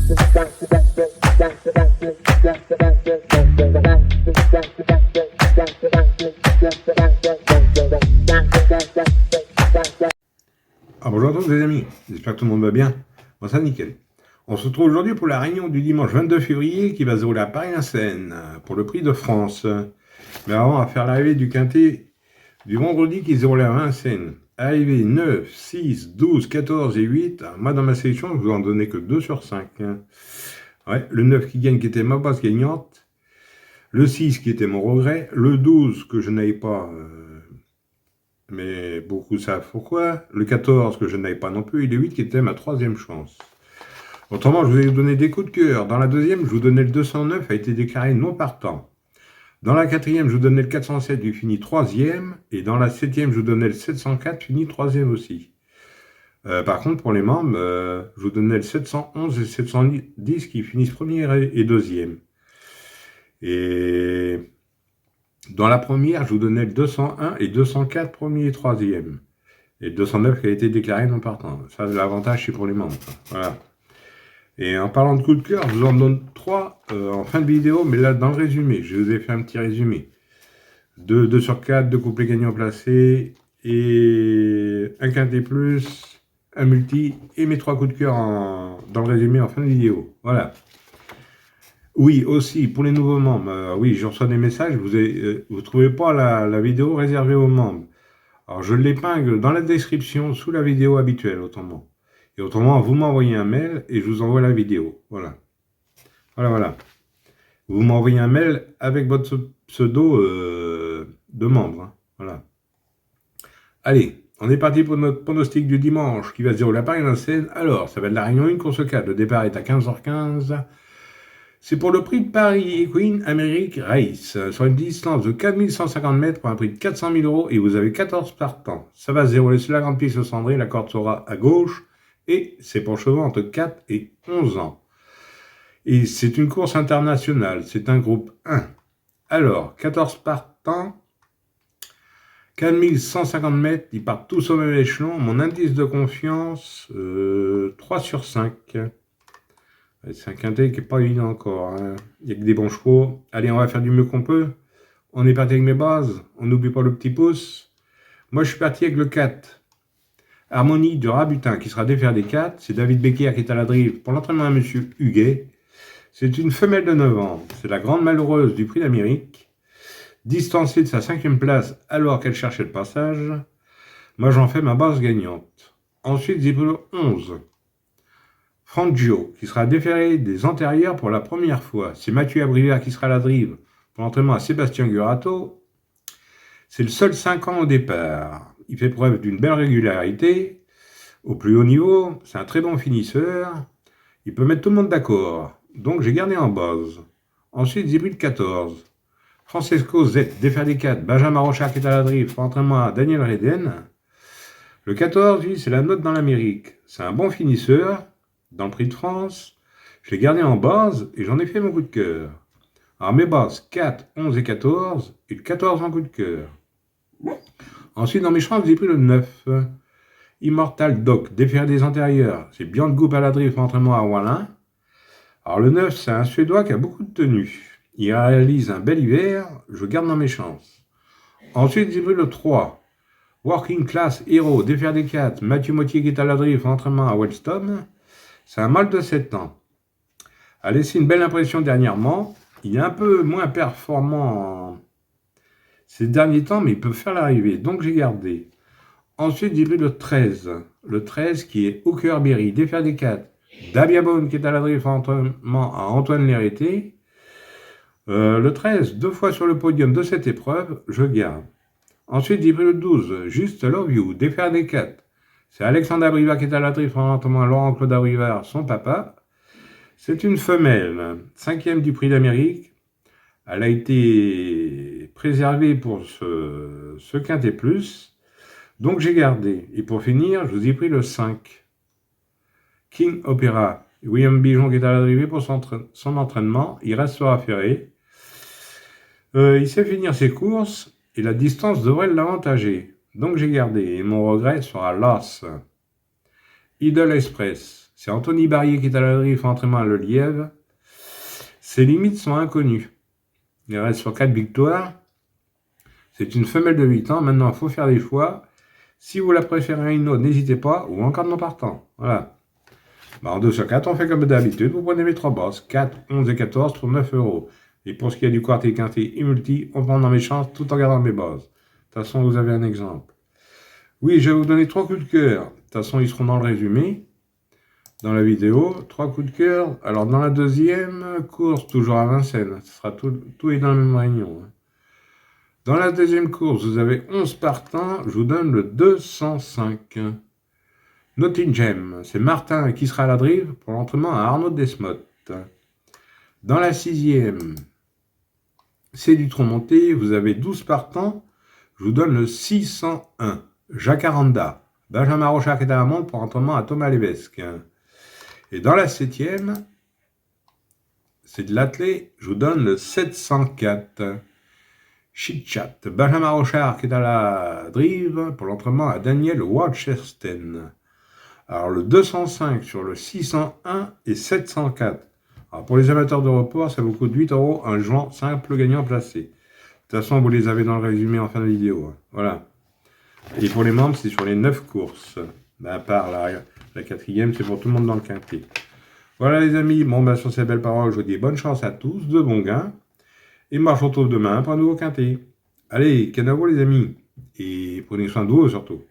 Ah, bonjour à tous les amis, j'espère que tout le monde va bien. Bon, ça nickel. On se retrouve aujourd'hui pour la réunion du dimanche 22 février qui va se dérouler à Paris-Vincennes pour le prix de France. Mais avant, on va faire l'arrivée du quintet du vendredi qui se déroulait à Vincennes. Arrivée 9, 6, 12, 14 et 8. Moi, dans ma sélection, je vous en donnais que 2 sur 5. Ouais, le 9 qui gagne, qui était ma base gagnante. Le 6 qui était mon regret. Le 12 que je n'avais pas, mais beaucoup savent pourquoi. Le 14 que je n'avais pas non plus. Et le 8 qui était ma troisième chance. Autrement, je vous ai donné des coups de cœur. Dans la deuxième, je vous donnais le 209, a été déclaré non partant. Dans la quatrième, je vous donnais le 407, il finit troisième. Et dans la septième, je vous donnais le 704, finit troisième aussi. Par contre, pour les membres, je vous donnais le 711 et le 710 qui finissent premier et deuxième. Et dans la première, je vous donnais le 201 et 204, premier et troisième. Et le 209 qui a été déclaré non partant. Ça, l'avantage, c'est pour les membres. Voilà. Et en parlant de coup de cœur, je vous en donne 3 en fin de vidéo, mais là, dans le résumé, je vous ai fait un petit résumé. 2 sur 4, 2 couplets gagnants placés, et un quintet plus, un multi, et mes 3 coups de cœur dans le résumé en fin de vidéo. Voilà. Oui, aussi, pour les nouveaux membres, oui, je reçois des messages, vous ne trouvez pas la vidéo réservée aux membres. Alors, je l'épingle dans la description, sous la vidéo habituelle, autrement. Et autrement, vous m'envoyez un mail et je vous envoie la vidéo. Voilà. Voilà. Vous m'envoyez un mail avec votre pseudo de membre. Hein. Voilà. Allez, on est parti pour notre pronostic du dimanche qui va se dérouler à Paris-Vincennes. Alors, ça va être la réunion 1, course 4. Le départ est à 15h15. C'est pour le prix de Paris Queen America Race, sur une distance de 4150 mètres pour un prix de 400 000 € et vous avez 14 partants. Ça va se dérouler sur la grande piste au Cendré, la corde sera à gauche et c'est pour chevaux entre 4 et 11 ans. Et c'est une course internationale, c'est un groupe 1. Alors, 14 partants, 4150 mètres, ils partent tous au même échelon. Mon indice de confiance, 3 sur 5. C'est un quintet qui n'est pas évident encore. Hein. Il n'y a que des bons chevaux. Allez, on va faire du mieux qu'on peut. On est parti avec mes bases. On n'oublie pas le petit pouce. Moi, je suis parti avec le 4. Harmonie de Rabutin, qui sera défaire des 4. C'est David Becker qui est à la drive pour l'entraînement à M. Huguet. C'est une femelle de 9 ans. C'est la grande malheureuse du prix d'Amérique. Distancée de sa 5e place alors qu'elle cherchait le passage. Moi, j'en fais ma base gagnante. Ensuite, j'ai pris le 11. Frangio, qui sera déféré des antérieurs pour la première fois. C'est Mathieu Abrivard qui sera à la drive pour l'entraînement à Sébastien Gurato. C'est le seul 5 ans au départ. Il fait preuve d'une belle régularité. Au plus haut niveau, c'est un très bon finisseur. Il peut mettre tout le monde d'accord. Donc j'ai gardé en base. Ensuite, j'ai pris le 14. Francesco Z, défaire des 4. Benjamin Rochard qui est à la drive pour l'entraînement à Daniel Reden. Le 14, lui, c'est la note dans l'Amérique. C'est un bon finisseur. Dans le prix de France, je l'ai gardé en base et j'en ai fait mon coup de cœur. Alors mes bases, 4, 11 et 14, et le 14 en coup de cœur. Ensuite, dans mes chances, j'ai pris le 9. Immortal Doc, défaire des antérieurs. C'est Björn Goop à la drive, entraînement à Wallin. Alors le 9, c'est un Suédois qui a beaucoup de tenue. Il réalise un bel hiver, je garde dans mes chances. Ensuite, j'ai pris le 3. Working Class Hero, défaire des 4. Mathieu Mottier qui est à la drive, entraînement à Wellston. C'est un mâle de 7 ans. A laissé une belle impression dernièrement. Il est un peu moins performant ces derniers temps, mais il peut faire l'arrivée. Donc j'ai gardé. Ensuite, j'ai pris le 13. Le 13 qui est Hooker Berry, défaire des 4. Dabiabone qui est à la drive entraînement à Antoine Lérité. Le 13, 2 fois sur le podium de cette épreuve, je garde. Ensuite, j'ai pris le 12. Juste Love You, défaire des 4. C'est Alexandre Abrivard qui est à la drive, notamment Laurent-Claude Abrivard, son papa. C'est une femelle, 5e du prix d'Amérique. Elle a été préservée pour ce quintet plus. Donc j'ai gardé. Et pour finir, je vous ai pris le 5. King Opera. William Bijon qui est à la drive pour son entraînement. Il restera ferré. Il sait finir ses courses et la distance devrait l'avantager. Donc j'ai gardé, et mon regret sera l'As. Idol Express, C'est Anthony Barrier qui est à la griffe, entraînement à Le Lièvre. Ses limites sont inconnues. Il reste sur 4 victoires. C'est une femelle de 8 ans. Maintenant, il faut faire des choix. Si vous la préférez à une autre, n'hésitez pas. Ou encore non partant. Voilà. En 2 sur 4, on fait comme d'habitude. Vous prenez mes 3 bosses. 4, 11 et 14 pour 9 €. Et pour ce qui est du quartier, quintet et multi, on prend dans mes chances tout en gardant mes bases. De toute façon, vous avez un exemple. Oui, je vais vous donner 3 coups de cœur. De toute façon, ils seront dans le résumé. Dans la vidéo, 3 coups de cœur. Alors, dans la deuxième course, toujours à Vincennes, ce sera tout est dans la même réunion. Dans la deuxième course, vous avez 11 partants. Je vous donne le 205. Nottingham, c'est Martin qui sera à la drive pour l'entraînement à Arnaud Desmottes. Dans la sixième, c'est du tronc monté. Vous avez 12 partants. Je vous donne le 601. Jacaranda. Benjamin Rochard qui est à la montre pour l'entraînement à Thomas Lévesque. Et dans la septième, c'est de l'athlé, je vous donne le 704. Chit-chat. Benjamin Rochard qui est à la drive pour l'entraînement à Daniel Walchersten. Alors le 205 sur le 601 et 704. Alors pour les amateurs de report, ça vous coûte 8 €, un joint simple gagnant placé. De toute façon, vous les avez dans le résumé en fin de vidéo. Voilà. Et pour les membres, c'est sur les 9 courses. À part la quatrième, c'est pour tout le monde dans le quintet. Voilà les amis, bon sur ces belles paroles, je vous dis bonne chance à tous, de bons gains. Et moi je vous retrouve demain pour un nouveau quintet. Allez, canavo les amis. Et prenez soin de vous surtout.